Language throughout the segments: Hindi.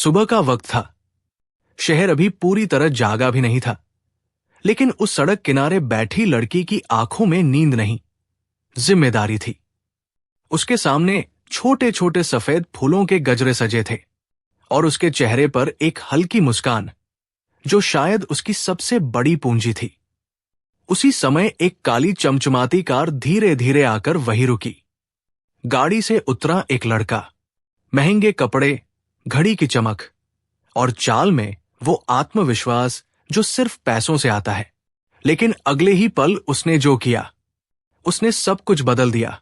सुबह का वक्त था। शहर अभी पूरी तरह जागा भी नहीं था, लेकिन उस सड़क किनारे बैठी लड़की की आंखों में नींद नहीं, जिम्मेदारी थी। उसके सामने छोटे छोटे सफेद फूलों के गजरे सजे थे और उसके चेहरे पर एक हल्की मुस्कान, जो शायद उसकी सबसे बड़ी पूंजी थी। उसी समय एक काली चमचमाती कार धीरे धीरे आकर वहीं रुकी। गाड़ी से उतरा एक लड़का, महंगे कपड़े, घड़ी की चमक और चाल में वो आत्मविश्वास जो सिर्फ पैसों से आता है। लेकिन अगले ही पल उसने जो किया, उसने सब कुछ बदल दिया।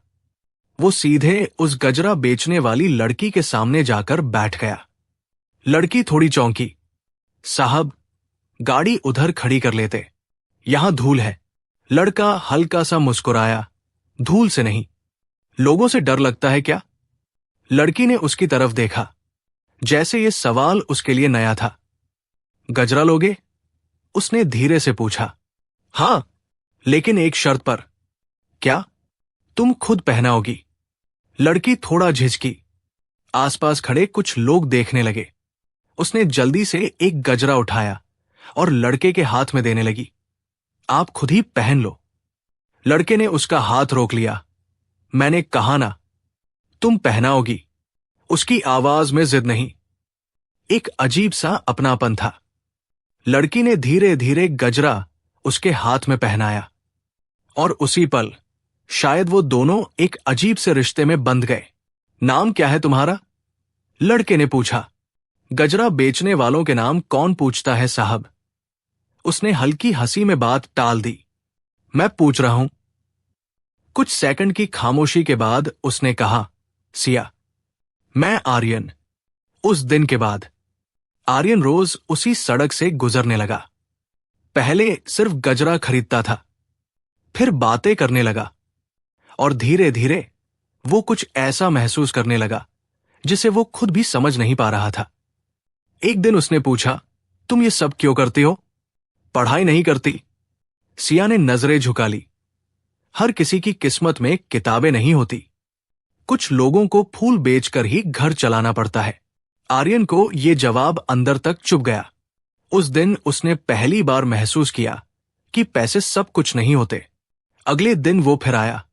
वो सीधे उस गजरा बेचने वाली लड़की के सामने जाकर बैठ गया। लड़की थोड़ी चौंकी। साहब, गाड़ी उधर खड़ी कर लेते, यहां धूल है। लड़का हल्का सा मुस्कुराया। धूल से नहीं, लोगों से डर लगता है क्या? लड़की ने उसकी तरफ देखा, जैसे ये सवाल उसके लिए नया था। गजरा लोगे? उसने धीरे से पूछा। हां, लेकिन एक शर्त पर। क्या? तुम खुद पहनाओगी? लड़की थोड़ा झिझकी। आसपास खड़े कुछ लोग देखने लगे। उसने जल्दी से एक गजरा उठाया और लड़के के हाथ में देने लगी। आप खुद ही पहन लो। लड़के ने उसका हाथ रोक लिया। मैंने कहा ना, तुम पहनाओगी। उसकी आवाज में जिद नहीं, एक अजीब सा अपनापन था। लड़की ने धीरे धीरे गजरा उसके हाथ में पहनाया और उसी पल शायद वो दोनों एक अजीब से रिश्ते में बंध गए। नाम क्या है तुम्हारा? लड़के ने पूछा। गजरा बेचने वालों के नाम कौन पूछता है साहब? उसने हल्की हंसी में बात टाल दी। मैं पूछ रहा हूं। कुछ सेकंड की खामोशी के बाद उसने कहा, सिया। मैं आर्यन। उस दिन के बाद आर्यन रोज उसी सड़क से गुजरने लगा। पहले सिर्फ गजरा खरीदता था, फिर बातें करने लगा और धीरे धीरे वो कुछ ऐसा महसूस करने लगा जिसे वो खुद भी समझ नहीं पा रहा था। एक दिन उसने पूछा, तुम ये सब क्यों करती हो? पढ़ाई नहीं करती? सिया ने नजरें झुका ली। हर किसी की किस्मत में किताबें नहीं होती। कुछ लोगों को फूल बेचकर ही घर चलाना पड़ता है। आर्यन को ये जवाब अंदर तक चुभ गया। उस दिन उसने पहली बार महसूस किया कि पैसे सब कुछ नहीं होते। अगले दिन वो फिर आया,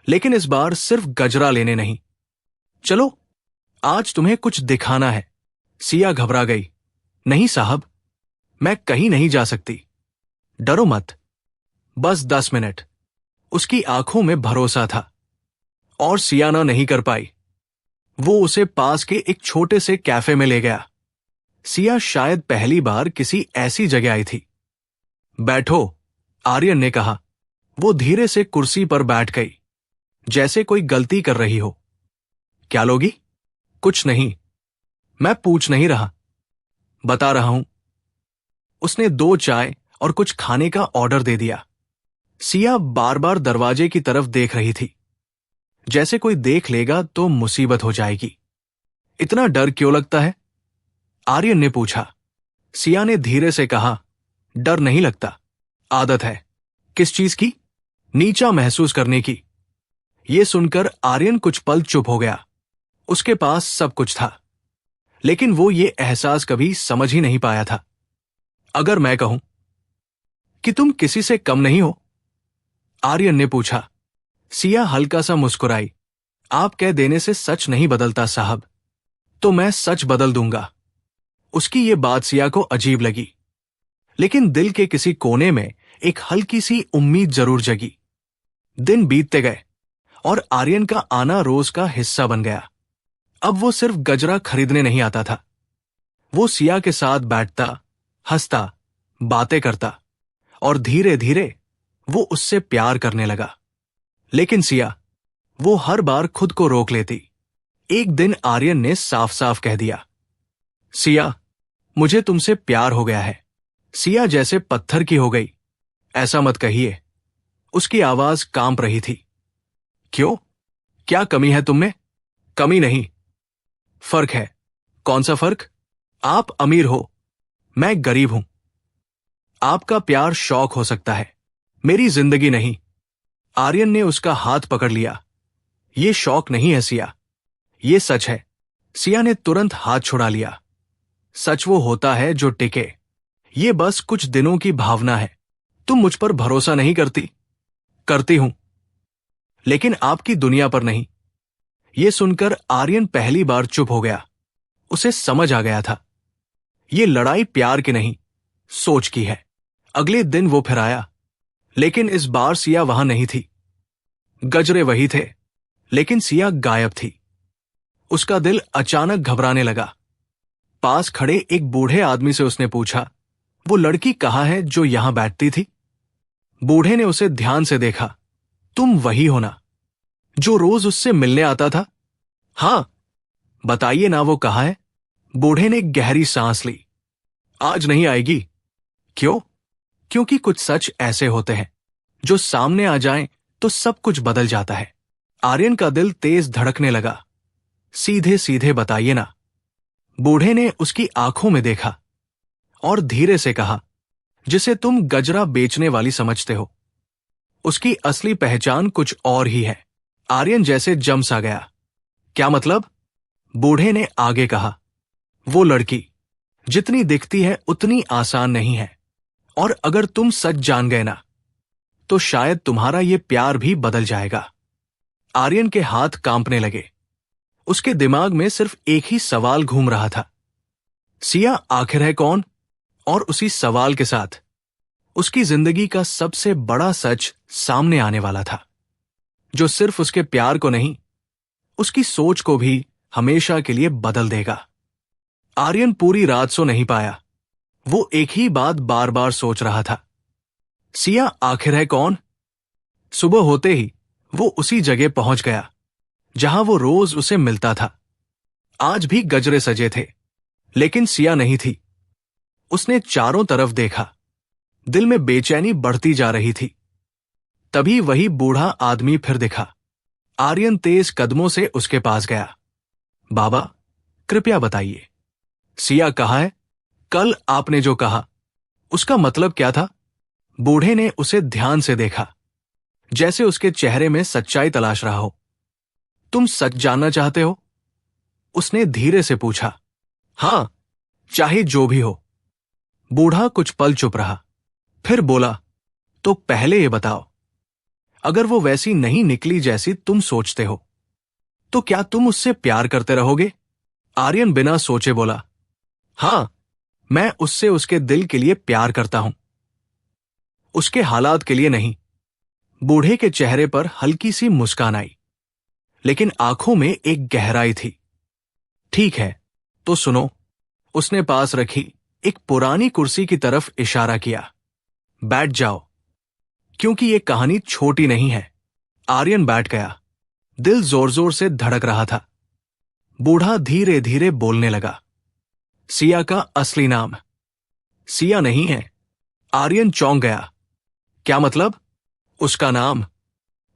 लेकिन इस बार सिर्फ गजरा लेने नहीं। चलो, आज तुम्हें कुछ दिखाना है। सिया घबरा गई। नहीं साहब, मैं कहीं नहीं जा सकती। डरो मत, बस 10 मिनट। उसकी आंखों में भरोसा था और सिया ना नहीं कर पाई। वो उसे पास के एक छोटे से कैफे में ले गया। सिया शायद पहली बार किसी ऐसी जगह आई थी। बैठो, आर्यन ने कहा। वो धीरे से कुर्सी पर बैठ गई, जैसे कोई गलती कर रही हो। क्या लोगी? कुछ नहीं, मैं पूछ नहीं रहा, बता रहा हूं। उसने 2 चाय और कुछ खाने का ऑर्डर दे दिया। सिया बार बार दरवाजे की तरफ देख रही थी, जैसे कोई देख लेगा तो मुसीबत हो जाएगी। इतना डर क्यों लगता है? आर्यन ने पूछा। सिया ने धीरे से कहा, डर नहीं लगता, आदत है। किस चीज की? नीचा महसूस करने की। यह सुनकर आर्यन कुछ पल चुप हो गया। उसके पास सब कुछ था, लेकिन वो ये एहसास कभी समझ ही नहीं पाया था। अगर मैं कहूं कि तुम किसी से कम नहीं हो? आर्यन ने पूछा। सिया हल्का सा मुस्कुराई। आप कह देने से सच नहीं बदलता साहब, तो मैं सच बदल दूंगा। उसकी ये बात सिया को अजीब लगी, लेकिन दिल के किसी कोने में एक हल्की सी उम्मीद जरूर जगी। दिन बीतते गए और आर्यन का आना रोज का हिस्सा बन गया। अब वो सिर्फ गजरा खरीदने नहीं आता था। वो सिया के साथ बैठता, हंसता, बातें करता और धीरे धीरे वो उससे प्यार करने लगा। लेकिन सिया, वो हर बार खुद को रोक लेती। एक दिन आर्यन ने साफ साफ कह दिया, सिया, मुझे तुमसे प्यार हो गया है। सिया जैसे पत्थर की हो गई। ऐसा मत कहिए। उसकी आवाज कांप रही थी। क्यों? क्या कमी है तुम में? कमी नहीं, फर्क है। कौन सा फर्क? आप अमीर हो, मैं गरीब हूं। आपका प्यार शौक हो सकता है, मेरी जिंदगी नहीं। आर्यन ने उसका हाथ पकड़ लिया। ये शौक नहीं है सिया, ये सच है। सिया ने तुरंत हाथ छुड़ा लिया। सच वो होता है जो टिके। ये बस कुछ दिनों की भावना है। तुम मुझ पर भरोसा नहीं करती। करती हूं, लेकिन आपकी दुनिया पर नहीं। ये सुनकर आर्यन पहली बार चुप हो गया। उसे समझ आ गया था, ये लड़ाई प्यार की नहीं, सोच की है। अगले दिन वो फिर आया, लेकिन इस बार सिया वहां नहीं थी। गजरे वही थे, लेकिन सिया गायब थी। उसका दिल अचानक घबराने लगा। पास खड़े एक बूढ़े आदमी से उसने पूछा, वो लड़की कहाँ है जो यहां बैठती थी? बूढ़े ने उसे ध्यान से देखा। तुम वही हो ना, जो रोज उससे मिलने आता था? हां, बताइए ना वो कहाँ है? बूढ़े ने गहरी सांस ली। आज नहीं आएगी। क्यों? क्योंकि कुछ सच ऐसे होते हैं, जो सामने आ जाएं तो सब कुछ बदल जाता है। आर्यन का दिल तेज धड़कने लगा। सीधे सीधे बताइए ना। बूढ़े ने उसकी आंखों में देखा और धीरे से कहा, जिसे तुम गजरा बेचने वाली समझते हो, उसकी असली पहचान कुछ और ही है। आर्यन जैसे जम सा गया। क्या मतलब? बूढ़े ने आगे कहा, वो लड़की जितनी दिखती है उतनी आसान नहीं है, और अगर तुम सच जान गए ना, तो शायद तुम्हारा ये प्यार भी बदल जाएगा। आर्यन के हाथ कांपने लगे। उसके दिमाग में सिर्फ एक ही सवाल घूम रहा था, सिया आखिर है कौन? और उसी सवाल के साथ उसकी जिंदगी का सबसे बड़ा सच सामने आने वाला था, जो सिर्फ उसके प्यार को नहीं, उसकी सोच को भी हमेशा के लिए बदल देगा। आर्यन पूरी रात सो नहीं पाया। वो एक ही बात बार बार सोच रहा था, सिया आखिर है कौन? सुबह होते ही वो उसी जगह पहुंच गया जहां वो रोज उसे मिलता था। आज भी गजरे सजे थे, लेकिन सिया नहीं थी। उसने चारों तरफ देखा। दिल में बेचैनी बढ़ती जा रही थी। तभी वही बूढ़ा आदमी फिर दिखा। आर्यन तेज कदमों से उसके पास गया। बाबा, कृपया बताइए, सिया कहाँ है? कल आपने जो कहा, उसका मतलब क्या था? बूढ़े ने उसे ध्यान से देखा, जैसे उसके चेहरे में सच्चाई तलाश रहा हो। तुम सच जानना चाहते हो? उसने धीरे से पूछा। हां, चाहे जो भी हो। बूढ़ा कुछ पल चुप रहा, फिर बोला, तो पहले ये बताओ, अगर वो वैसी नहीं निकली जैसी तुम सोचते हो, तो क्या तुम उससे प्यार करते रहोगे? आर्यन बिना सोचे बोला, हां, मैं उससे उसके दिल के लिए प्यार करता हूं, उसके हालात के लिए नहीं। बूढ़े के चेहरे पर हल्की सी मुस्कान आई, लेकिन आंखों में एक गहराई थी। ठीक है, तो सुनो। उसने पास रखी एक पुरानी कुर्सी की तरफ इशारा किया। बैठ जाओ, क्योंकि ये कहानी छोटी नहीं है। आर्यन बैठ गया। दिल जोर जोर से धड़क रहा था। बूढ़ा धीरे धीरे बोलने लगा, सिया का असली नाम सिया नहीं है। आर्यन चौंक गया। क्या मतलब? उसका नाम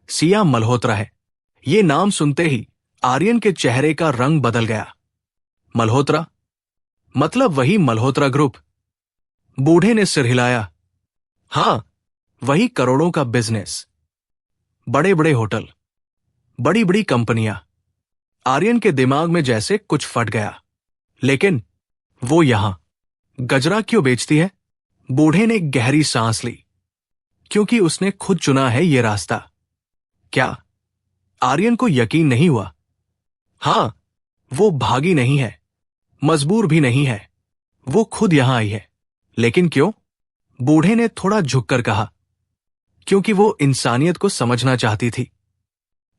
सिया मल्होत्रा है। ये नाम सुनते ही आर्यन के चेहरे का रंग बदल गया। मल्होत्रा? मतलब वही मल्होत्रा ग्रुप? बूढ़े ने सिर हिलाया। हां, वही करोड़ों का बिजनेस, बड़े बड़े होटल, बड़ी बड़ी कंपनियां। आर्यन के दिमाग में जैसे कुछ फट गया। लेकिन वो यहां गजरा क्यों बेचती है? बूढ़े ने गहरी सांस ली, क्योंकि उसने खुद चुना है ये रास्ता। क्या? आर्यन को यकीन नहीं हुआ। हां, वो भागी नहीं है, मजबूर भी नहीं है, वो खुद यहां आई है। लेकिन क्यों? बूढ़े ने थोड़ा झुककर कहा, क्योंकि वो इंसानियत को समझना चाहती थी।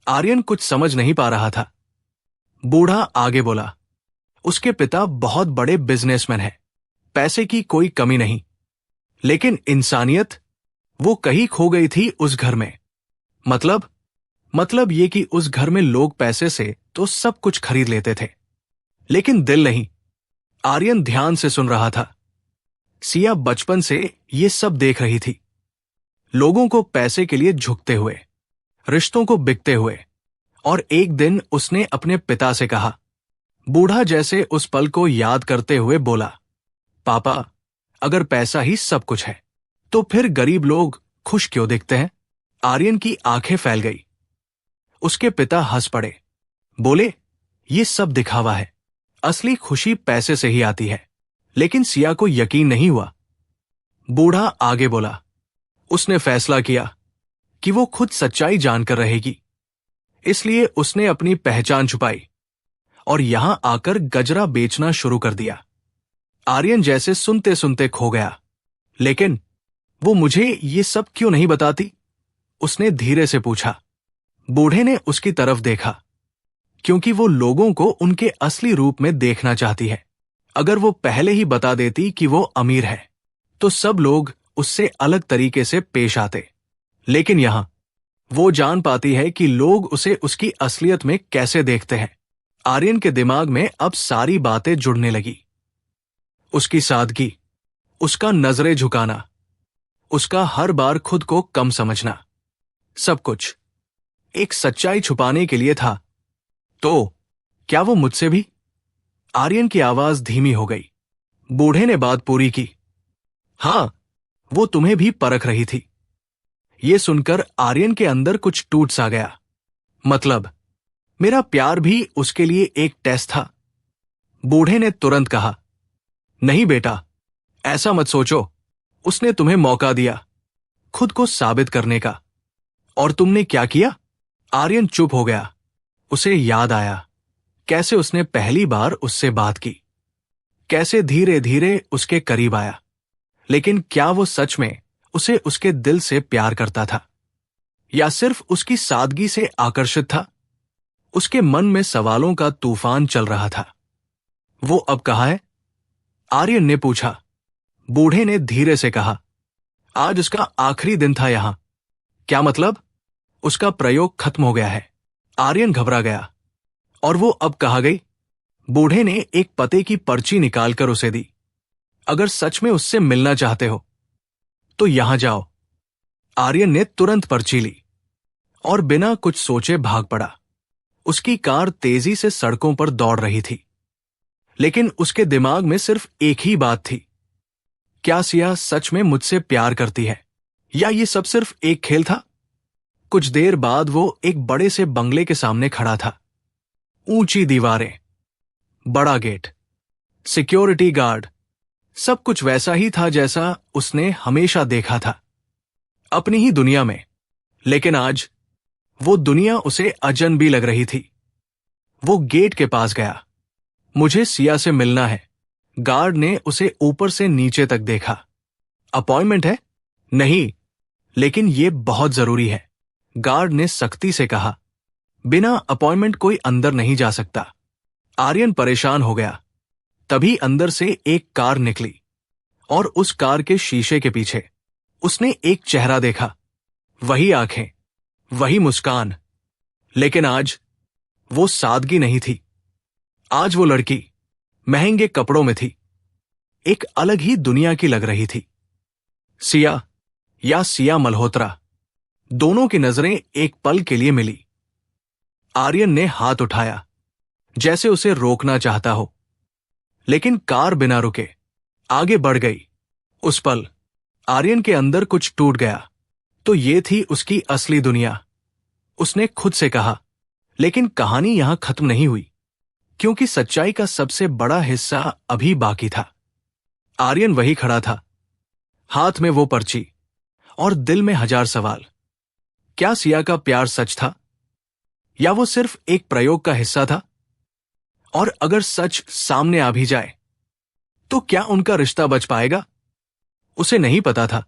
आर्यन कुछ समझ नहीं पा रहा था। बूढ़ा आगे बोला, उसके पिता बहुत बड़े बिजनेसमैन हैं, पैसे की कोई कमी नहीं, लेकिन इंसानियत, वो कहीं खो गई थी उस घर में। मतलब ये कि उस घर में लोग पैसे से तो सब कुछ खरीद लेते थे, लेकिन दिल नहीं। आर्यन ध्यान से सुन रहा था। सिया बचपन से ये सब देख रही थी, लोगों को पैसे के लिए झुकते हुए, रिश्तों को बिकते हुए, और एक दिन उसने अपने पिता से कहा। बूढ़ा जैसे उस पल को याद करते हुए बोला, पापा, अगर पैसा ही सब कुछ है, तो फिर गरीब लोग खुश क्यों दिखते हैं? आर्यन की आंखें फैल गई। उसके पिता हंस पड़े, बोले, ये सब दिखावा है, असली खुशी पैसे से ही आती है। लेकिन सिया को यकीन नहीं हुआ। बूढ़ा आगे बोला, उसने फैसला किया कि वो खुद सच्चाई जानकर रहेगी, इसलिए उसने अपनी पहचान छुपाई और यहां आकर गजरा बेचना शुरू कर दिया। आर्यन जैसे सुनते सुनते खो गया। लेकिन वो मुझे ये सब क्यों नहीं बताती? उसने धीरे से पूछा। बूढ़े ने उसकी तरफ देखा, क्योंकि वो लोगों को उनके असली रूप में देखना चाहती है। अगर वो पहले ही बता देती कि वो अमीर है, तो सब लोग उससे अलग तरीके से पेश आते। लेकिन यहां वो जान पाती है कि लोग उसे उसकी असलियत में कैसे देखते हैं। आर्यन के दिमाग में अब सारी बातें जुड़ने लगी। उसकी सादगी, उसका नजरें झुकाना, उसका हर बार खुद को कम समझना, सब कुछ एक सच्चाई छुपाने के लिए था। तो क्या वो मुझसे भी? आर्यन की आवाज धीमी हो गई। बूढ़े ने बात पूरी की। हां, वो तुम्हें भी परख रही थी। ये सुनकर आर्यन के अंदर कुछ टूट सा गया। मतलब मेरा प्यार भी उसके लिए एक टेस्ट था? बूढ़े ने तुरंत कहा, नहीं बेटा, ऐसा मत सोचो। उसने तुम्हें मौका दिया खुद को साबित करने का। और तुमने क्या किया? आर्यन चुप हो गया। उसे याद आया कैसे उसने पहली बार उससे बात की, कैसे धीरे धीरे उसके करीब आया। लेकिन क्या वो सच में उसे उसके दिल से प्यार करता था, या सिर्फ उसकी सादगी से आकर्षित था? उसके मन में सवालों का तूफान चल रहा था। वो अब कहाँ है? आर्यन ने पूछा। बूढ़े ने धीरे से कहा, आज उसका आखिरी दिन था यहां। क्या मतलब? उसका प्रयोग खत्म हो गया है। आर्यन घबरा गया। और वो अब कहाँ गई? बूढ़े ने एक पते की पर्ची निकालकर उसे दी। अगर सच में उससे मिलना चाहते हो तो यहां जाओ। आर्यन ने तुरंत पर्ची ली और बिना कुछ सोचे भाग पड़ा। उसकी कार तेजी से सड़कों पर दौड़ रही थी, लेकिन उसके दिमाग में सिर्फ एक ही बात थी, क्या सिया सच में मुझसे प्यार करती है, या ये सब सिर्फ एक खेल था? कुछ देर बाद वो एक बड़े से बंगले के सामने खड़ा था। ऊंची दीवारें, बड़ा गेट, सिक्योरिटी गार्ड, सब कुछ वैसा ही था जैसा उसने हमेशा देखा था, अपनी ही दुनिया में। लेकिन आज वो दुनिया उसे अजनबी लग रही थी। वो गेट के पास गया। मुझे सिया से मिलना है। गार्ड ने उसे ऊपर से नीचे तक देखा। अपॉइंटमेंट है? नहीं, लेकिन ये बहुत जरूरी है, गार्ड ने सख्ती से कहा। बिना अपॉइंटमेंट कोई अंदर नहीं जा सकता। आर्यन परेशान हो गया। तभी अंदर से एक कार निकली और उस कार के शीशे के पीछे उसने एक चेहरा देखा। वही आंखें, वही मुस्कान। लेकिन आज वो सादगी नहीं थी। आज वो लड़की महंगे कपड़ों में थी, एक अलग ही दुनिया की लग रही थी। सिया, या सिया मल्होत्रा, दोनों की नजरें एक पल के लिए मिली। आर्यन ने हाथ उठाया, जैसे उसे रोकना चाहता हो, लेकिन कार बिना रुके आगे बढ़ गई। उस पल आर्यन के अंदर कुछ टूट गया। तो ये थी उसकी असली दुनिया, उसने खुद से कहा। लेकिन कहानी यहां खत्म नहीं हुई, क्योंकि सच्चाई का सबसे बड़ा हिस्सा अभी बाकी था। आर्यन वही खड़ा था, हाथ में वो पर्ची और दिल में हजार सवाल। क्या सिया का प्यार सच था, या वो सिर्फ एक प्रयोग का हिस्सा था? और अगर सच सामने आ भी जाए तो क्या उनका रिश्ता बच पाएगा? उसे नहीं पता था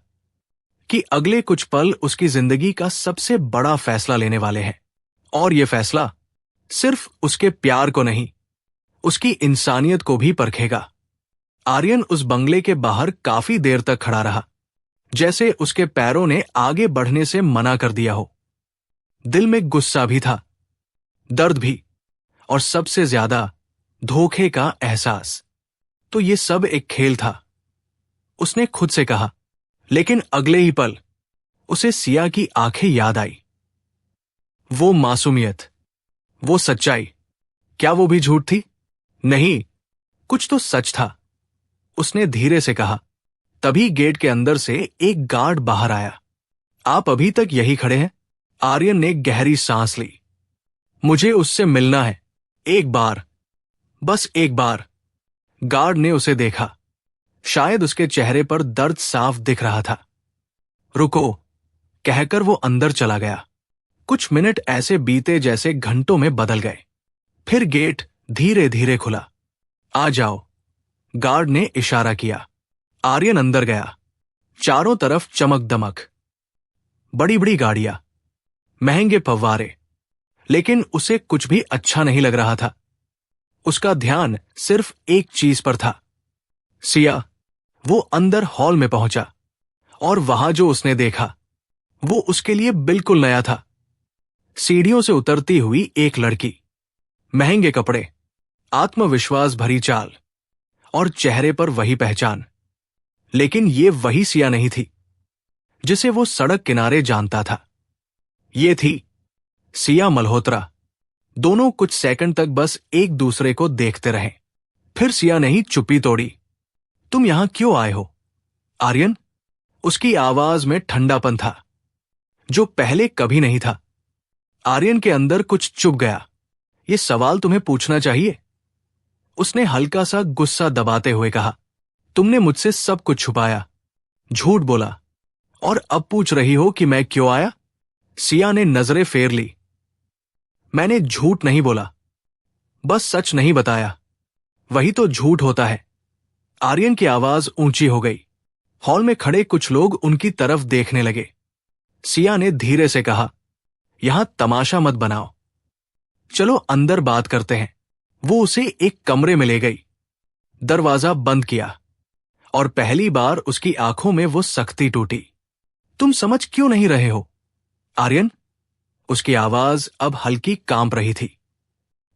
कि अगले कुछ पल उसकी जिंदगी का सबसे बड़ा फैसला लेने वाले हैं। और यह फैसला सिर्फ उसके प्यार को नहीं, उसकी इंसानियत को भी परखेगा। आर्यन उस बंगले के बाहर काफी देर तक खड़ा रहा, जैसे उसके पैरों ने आगे बढ़ने से मना कर दिया हो। दिल में गुस्सा भी था, दर्द भी, और सबसे ज्यादा धोखे का एहसास। तो ये सब एक खेल था, उसने खुद से कहा। लेकिन अगले ही पल उसे सिया की आंखें याद आई। वो मासूमियत, वो सच्चाई, क्या वो भी झूठ थी? नहीं, कुछ तो सच था, उसने धीरे से कहा। तभी गेट के अंदर से एक गार्ड बाहर आया। आप अभी तक यही खड़े हैं? आर्यन ने गहरी सांस ली। मुझे उससे मिलना है, एक बार, बस एक बार। गार्ड ने उसे देखा, शायद उसके चेहरे पर दर्द साफ दिख रहा था। रुको, कहकर वो अंदर चला गया। कुछ मिनट ऐसे बीते जैसे घंटों में बदल गए। फिर गेट धीरे धीरे खुला। आ जाओ, गार्ड ने इशारा किया। आर्यन अंदर गया। चारों तरफ चमक दमक, बड़ी बड़ी गाड़ियां, महंगे फव्वारे, लेकिन उसे कुछ भी अच्छा नहीं लग रहा था। उसका ध्यान सिर्फ एक चीज पर था, सिया। वो अंदर हॉल में पहुंचा और वहां जो उसने देखा वो उसके लिए बिल्कुल नया था। सीढ़ियों से उतरती हुई एक लड़की, महंगे कपड़े, आत्मविश्वास भरी चाल और चेहरे पर वही पहचान। लेकिन ये वही सिया नहीं थी जिसे वो सड़क किनारे जानता था। ये थी सिया मल्होत्रा। दोनों कुछ सेकंड तक बस एक दूसरे को देखते रहे। फिर सिया ने ही चुप्पी तोड़ी। तुम यहां क्यों आए हो, आर्यन? उसकी आवाज में ठंडापन था जो पहले कभी नहीं था। आर्यन के अंदर कुछ चुभ गया। ये सवाल तुम्हें पूछना चाहिए, उसने हल्का सा गुस्सा दबाते हुए कहा। तुमने मुझसे सब कुछ छुपाया, झूठ बोला, और अब पूछ रही हो कि मैं क्यों आया? सिया ने नजरें फेर ली। मैंने झूठ नहीं बोला, बस सच नहीं बताया। वही तो झूठ होता है। आर्यन की आवाज ऊंची हो गई। हॉल में खड़े कुछ लोग उनकी तरफ देखने लगे। सिया ने धीरे से कहा, यहां तमाशा मत बनाओ, चलो अंदर बात करते हैं। वो उसे एक कमरे में ले गई, दरवाजा बंद किया और पहली बार उसकी आंखों में वो सख्ती टूटी। तुम समझ क्यों नहीं रहे हो, आर्यन? उसकी आवाज अब हल्की कांप रही थी।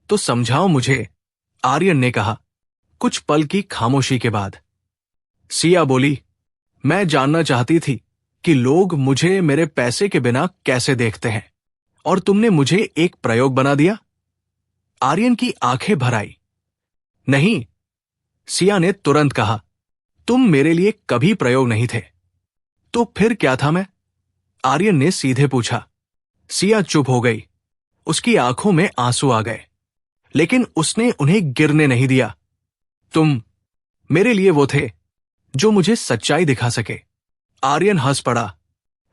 तो समझाओ मुझे, आर्यन ने कहा कुछ पल की खामोशी के बाद। सिया बोली, मैं जानना चाहती थी कि लोग मुझे मेरे पैसे के बिना कैसे देखते हैं, और तुमने मुझे एक प्रयोग बना दिया। आर्यन की आंखें भर आई। नहीं, सिया ने तुरंत कहा, तुम मेरे लिए कभी प्रयोग नहीं थे। तो फिर क्या था मैं? आर्यन ने सीधे पूछा। सिया चुप हो गई। उसकी आंखों में आंसू आ गए, लेकिन उसने उन्हें गिरने नहीं दिया। तुम मेरे लिए वो थे जो मुझे सच्चाई दिखा सके। आर्यन हंस पड़ा,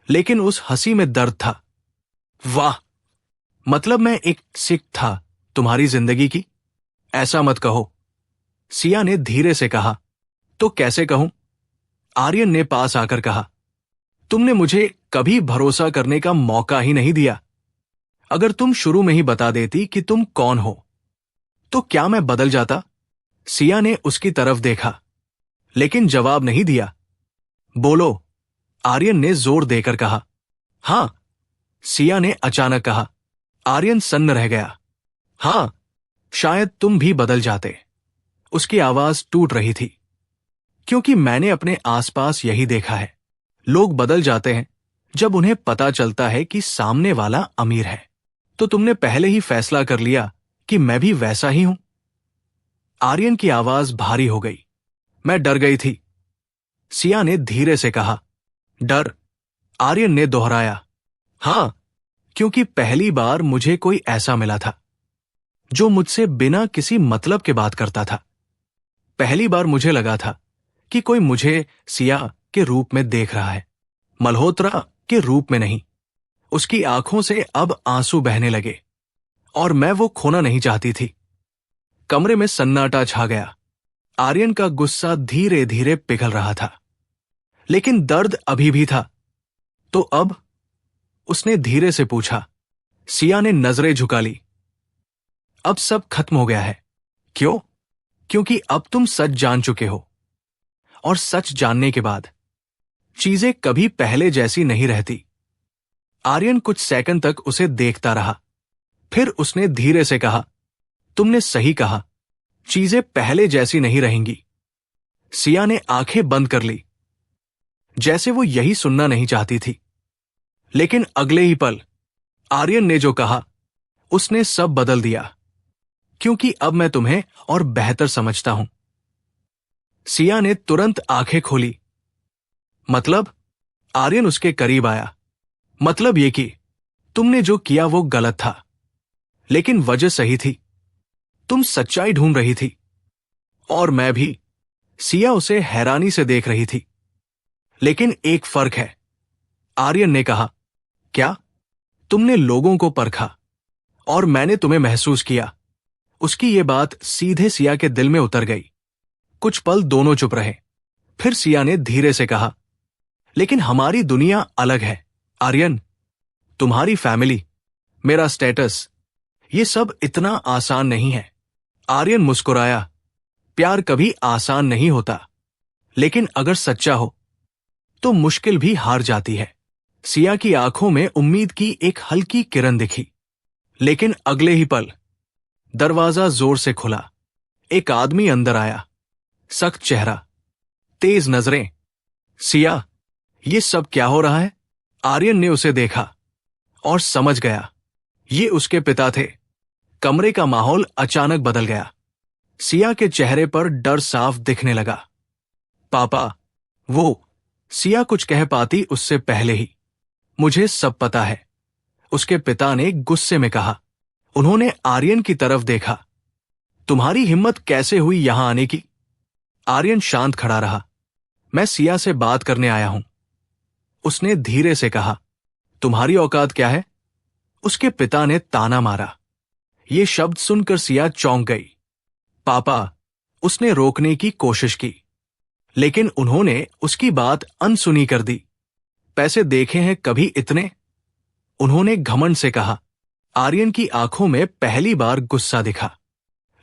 लेकिन उस हंसी में दर्द था। वाह, मतलब मैं एक सिख था तुम्हारी जिंदगी की? ऐसा मत कहो, सिया ने धीरे से कहा। तो कैसे कहूं? आर्यन ने पास आकर कहा। तुमने मुझे कभी भरोसा करने का मौका ही नहीं दिया। अगर तुम शुरू में ही बता देती कि तुम कौन हो, तो क्या मैं बदल जाता? सिया ने उसकी तरफ देखा, लेकिन जवाब नहीं दिया। बोलो, आर्यन ने जोर देकर कहा। हां, सिया ने अचानक कहा। आर्यन सन्न रह गया। हां, शायद तुम भी बदल जाते। उसकी आवाज टूट रही थी। क्योंकि मैंने अपने आसपास यही देखा है। लोग बदल जाते हैं जब उन्हें पता चलता है कि सामने वाला अमीर है। तो तुमने पहले ही फैसला कर लिया कि मैं भी वैसा ही हूं। आर्यन की आवाज भारी हो गई। मैं डर गई थी, सिया ने धीरे से कहा। डर? आर्यन ने दोहराया। हां, क्योंकि पहली बार मुझे कोई ऐसा मिला था जो मुझसे बिना किसी मतलब के बात करता था। पहली बार मुझे लगा था कि कोई मुझे सिया के रूप में देख रहा है, मल्होत्रा के रूप में नहीं। उसकी आंखों से अब आंसू बहने लगे और मैं वो खोना नहीं चाहती थी। कमरे में सन्नाटा छा गया। आर्यन का गुस्सा धीरे धीरे पिघल रहा था, लेकिन दर्द अभी भी था। तो अब? उसने धीरे से पूछा। सिया ने नजरें झुका ली। अब सब खत्म हो गया है। क्यों? क्योंकि अब तुम सच जान चुके हो, और सच जानने के बाद चीजें कभी पहले जैसी नहीं रहती। आर्यन कुछ सेकंड तक उसे देखता रहा। फिर उसने धीरे से कहा, तुमने सही कहा, चीजें पहले जैसी नहीं रहेंगी। सिया ने आंखें बंद कर ली, जैसे वो यही सुनना नहीं चाहती थी। लेकिन अगले ही पल आर्यन ने जो कहा उसने सब बदल दिया, क्योंकि अब मैं तुम्हें और बेहतर समझता हूं। सिया ने तुरंत आंखें खोली। मतलब? आर्यन उसके करीब आया। मतलब ये कि तुमने जो किया वो गलत था, लेकिन वजह सही थी। तुम सच्चाई ढूंढ रही थी, और मैं भी। सिया उसे हैरानी से देख रही थी। लेकिन एक फर्क है, आर्यन ने कहा। क्या? तुमने लोगों को परखा और मैंने तुम्हें महसूस किया। उसकी ये बात सीधे सिया के दिल में उतर गई। कुछ पल दोनों चुप रहे। फिर सिया ने धीरे से कहा, लेकिन हमारी दुनिया अलग है आर्यन। तुम्हारी फैमिली, मेरा स्टेटस, ये सब इतना आसान नहीं है। आर्यन मुस्कुराया। प्यार कभी आसान नहीं होता, लेकिन अगर सच्चा हो तो मुश्किल भी हार जाती है। सिया की आंखों में उम्मीद की एक हल्की किरण दिखी। लेकिन अगले ही पल दरवाजा जोर से खुला। एक आदमी अंदर आया, सख्त चेहरा, तेज नजरें। सिया, ये सब क्या हो रहा है? आर्यन ने उसे देखा और समझ गया, ये उसके पिता थे। कमरे का माहौल अचानक बदल गया। सिया के चेहरे पर डर साफ दिखने लगा। पापा, वो सिया कुछ कह पाती उससे पहले ही। मुझे सब पता है, उसके पिता ने गुस्से में कहा। उन्होंने आर्यन की तरफ देखा। तुम्हारी हिम्मत कैसे हुई यहां आने की? आर्यन शांत खड़ा रहा। मैं सिया से बात करने आया हूं, उसने धीरे से कहा। तुम्हारी औकात क्या है? उसके पिता ने ताना मारा। ये शब्द सुनकर सिया चौंक गई। पापा, उसने रोकने की कोशिश की, लेकिन उन्होंने उसकी बात अनसुनी कर दी। पैसे देखे हैं कभी इतने? उन्होंने घमंड से कहा। आर्यन की आंखों में पहली बार गुस्सा दिखा,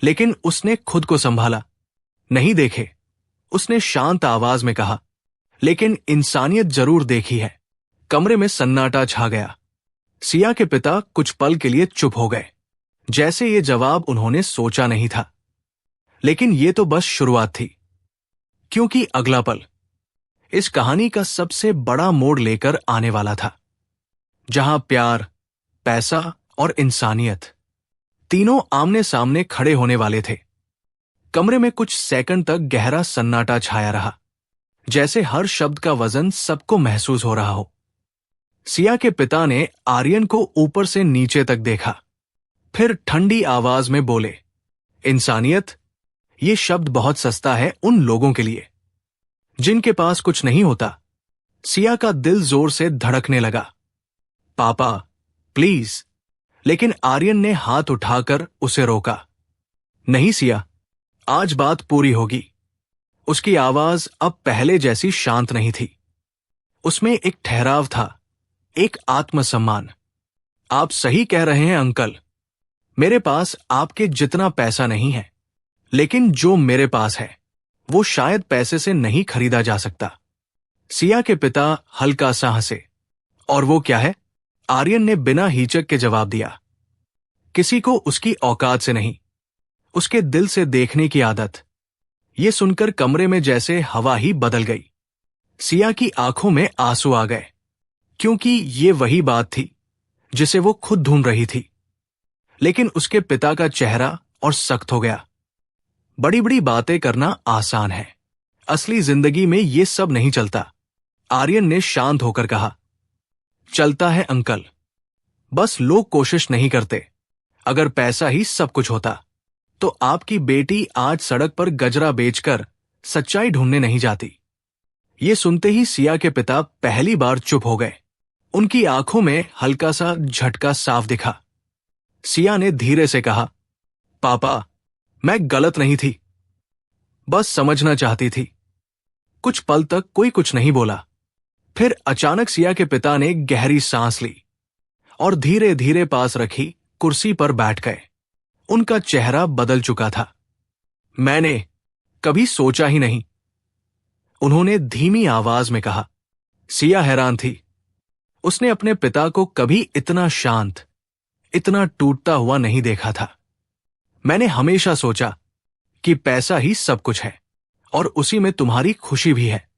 लेकिन उसने खुद को संभाला। नहीं देखे, उसने शांत आवाज में कहा, लेकिन इंसानियत जरूर देखी है। कमरे में सन्नाटा छा गया। सिया के पिता कुछ पल के लिए चुप हो गए, जैसे ये जवाब उन्होंने सोचा नहीं था। लेकिन ये तो बस शुरुआत थी, क्योंकि अगला पल इस कहानी का सबसे बड़ा मोड़ लेकर आने वाला था, जहां प्यार, पैसा और इंसानियत तीनों आमने सामने खड़े होने वाले थे। कमरे में कुछ सेकंड तक गहरा सन्नाटा छाया रहा, जैसे हर शब्द का वजन सबको महसूस हो रहा हो। सिया के पिता ने आर्यन को ऊपर से नीचे तक देखा, फिर ठंडी आवाज में बोले, इंसानियत, ये शब्द बहुत सस्ता है उन लोगों के लिए जिनके पास कुछ नहीं होता। सिया का दिल जोर से धड़कने लगा। पापा, प्लीज। लेकिन आर्यन ने हाथ उठाकर उसे रोका। नहीं सिया, आज बात पूरी होगी। उसकी आवाज अब पहले जैसी शांत नहीं थी। उसमें एक ठहराव था, एक आत्मसम्मान। आप सही कह रहे हैं अंकल, मेरे पास आपके जितना पैसा नहीं है, लेकिन जो मेरे पास है वो शायद पैसे से नहीं खरीदा जा सकता। सिया के पिता हल्का सा हंसे। और वो क्या है? आर्यन ने बिना हिचक के जवाब दिया। किसी को उसकी औकात से नहीं, उसके दिल से देखने की आदत। ये सुनकर कमरे में जैसे हवा ही बदल गई। सिया की आंखों में आंसू आ गए, क्योंकि ये वही बात थी जिसे वो खुद ढूंढ रही थी। लेकिन उसके पिता का चेहरा और सख्त हो गया। बड़ी बड़ी बातें करना आसान है, असली जिंदगी में ये सब नहीं चलता। आर्यन ने शांत होकर कहा, चलता है अंकल, बस लोग कोशिश नहीं करते। अगर पैसा ही सब कुछ होता तो आपकी बेटी आज सड़क पर गजरा बेचकर सच्चाई ढूंढने नहीं जाती। ये सुनते ही सिया के पिता पहली बार चुप हो गए। उनकी आंखों में हल्का सा झटका साफ दिखा। सिया ने धीरे से कहा, पापा, मैं गलत नहीं थी, बस समझना चाहती थी। कुछ पल तक कोई कुछ नहीं बोला। फिर अचानक सिया के पिता ने गहरी सांस ली और धीरे धीरे पास रखी कुर्सी पर बैठ गए। उनका चेहरा बदल चुका था। मैंने कभी सोचा ही नहीं, उन्होंने धीमी आवाज में कहा। सिया हैरान थी। उसने अपने पिता को कभी इतना शांत, इतना टूटता हुआ नहीं देखा था। मैंने हमेशा सोचा कि पैसा ही सब कुछ है और उसी में तुम्हारी खुशी भी है,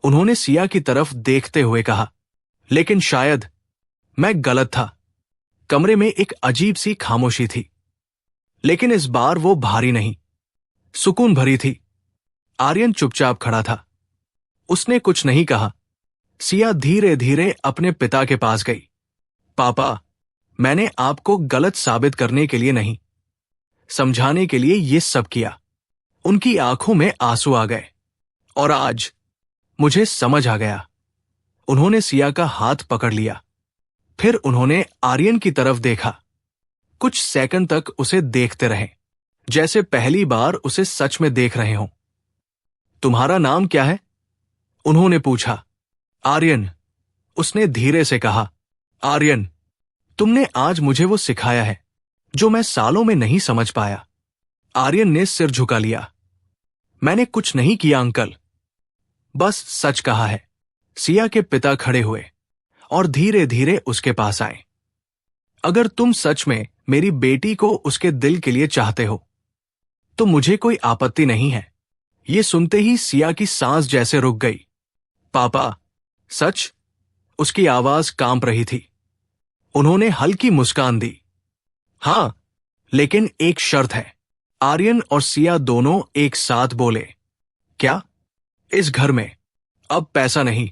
उन्होंने सिया की तरफ देखते हुए कहा। लेकिन शायद मैं गलत था। कमरे में एक अजीब सी खामोशी थी, लेकिन इस बार वो भारी नहीं, सुकून भरी थी। आर्यन चुपचाप खड़ा था। उसने कुछ नहीं कहा। सिया धीरे धीरे अपने पिता के पास गई। पापा, मैंने आपको गलत साबित करने के लिए नहीं, समझाने के लिए ये सब किया। उनकी आंखों में आंसू आ गए। और आज मुझे समझ आ गया। उन्होंने सिया का हाथ पकड़ लिया। फिर उन्होंने आर्यन की तरफ देखा। कुछ सेकंड तक उसे देखते रहे, जैसे पहली बार उसे सच में देख रहे हों। तुम्हारा नाम क्या है? उन्होंने पूछा। आर्यन, उसने धीरे से कहा। आर्यन, तुमने आज मुझे वो सिखाया है जो मैं सालों में नहीं समझ पाया। आर्यन ने सिर झुका लिया। मैंने कुछ नहीं किया अंकल, बस सच कहा है। सिया के पिता खड़े हुए और धीरे धीरे उसके पास आए। अगर तुम सच में मेरी बेटी को उसके दिल के लिए चाहते हो तो मुझे कोई आपत्ति नहीं है। ये सुनते ही सिया की सांस जैसे रुक गई। पापा, सच? उसकी आवाज कांप रही थी। उन्होंने हल्की मुस्कान दी। हां, लेकिन एक शर्त है। आर्यन और सिया दोनों एक साथ बोले। क्या? इस घर में अब पैसा नहीं,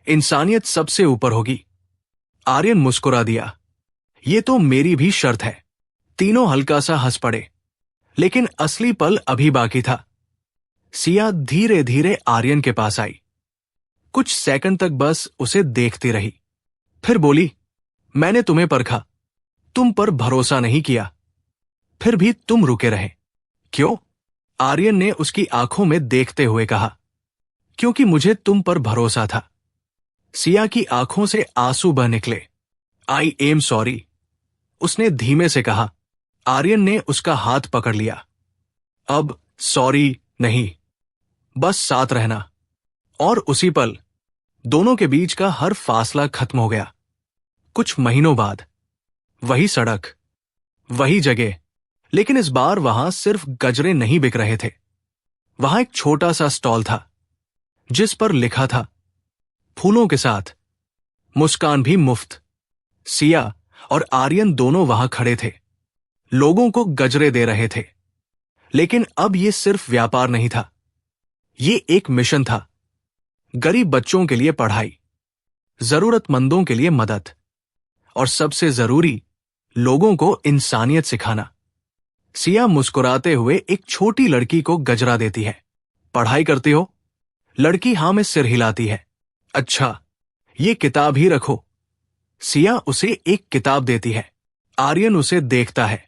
इंसानियत सबसे ऊपर होगी। आर्यन मुस्कुरा दिया। ये तो मेरी भी शर्त है। तीनों हल्का सा हंस पड़े। लेकिन असली पल अभी बाकी था। सिया धीरे धीरे आर्यन के पास आई। कुछ सेकंड तक बस उसे देखती रही। फिर बोली, मैंने तुम्हें परखा, तुम पर भरोसा नहीं किया, फिर भी तुम रुके रहे। क्यों? आर्यन ने उसकी आंखों में देखते हुए कहा। क्योंकि मुझे तुम पर भरोसा था। सिया की आंखों से आंसू बह निकले। आई एम सॉरी, उसने धीमे से कहा। आर्यन ने उसका हाथ पकड़ लिया। अब सॉरी नहीं, बस साथ रहना। और उसी पल दोनों के बीच का हर फासला खत्म हो गया। कुछ महीनों बाद वही सड़क, वही जगह, लेकिन इस बार वहां सिर्फ गजरे नहीं बिक रहे थे। वहां एक छोटा सा स्टॉल था जिस पर लिखा था, फूलों के साथ मुस्कान भी मुफ्त। सिया और आर्यन दोनों वहां खड़े थे, लोगों को गजरे दे रहे थे। लेकिन अब यह सिर्फ व्यापार नहीं था, ये एक मिशन था। गरीब बच्चों के लिए पढ़ाई, जरूरतमंदों के लिए मदद, और सबसे जरूरी, लोगों को इंसानियत सिखाना। सिया मुस्कुराते हुए एक छोटी लड़की को गजरा देती है। पढ़ाई करती हो? लड़की हां में सिर हिलाती है। अच्छा, ये किताब ही रखो। सिया उसे एक किताब देती है। आर्यन उसे देखता है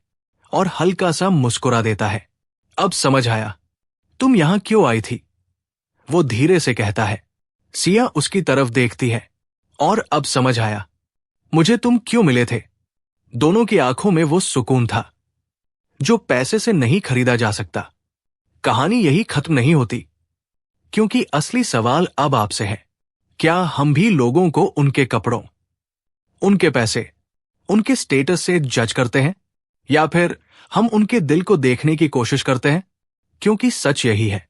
और हल्का सा मुस्कुरा देता है। अब समझ आया, तुम यहां क्यों आई थी? वो धीरे से कहता है। सिया उसकी तरफ देखती है। और अब समझ आया, मुझे तुम क्यों मिले थे। दोनों की आंखों में वो सुकून था जो पैसे से नहीं खरीदा जा सकता। कहानी यही खत्म नहीं होती, क्योंकि असली सवाल अब आपसे है, क्या हम भी लोगों को उनके कपड़ों, उनके पैसे, उनके स्टेटस से जज करते हैं, या फिर हम उनके दिल को देखने की कोशिश करते हैं? क्योंकि सच यही है,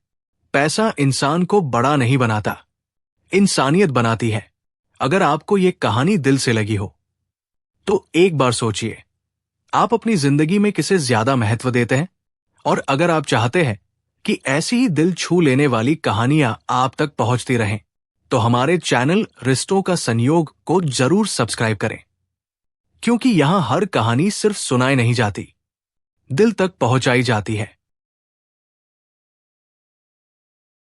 पैसा इंसान को बड़ा नहीं बनाता, इंसानियत बनाती है। अगर आपको ये कहानी दिल से लगी हो तो एक बार सोचिए, आप अपनी जिंदगी में किसे ज्यादा महत्व देते हैं? और अगर आप चाहते हैं कि ऐसी ही दिल छू लेने वाली कहानियां आप तक पहुंचती रहें, तो हमारे चैनल रिश्तों का संयोग को जरूर सब्सक्राइब करें, क्योंकि यहां हर कहानी सिर्फ सुनाई नहीं जाती, दिल तक पहुंचाई जाती है।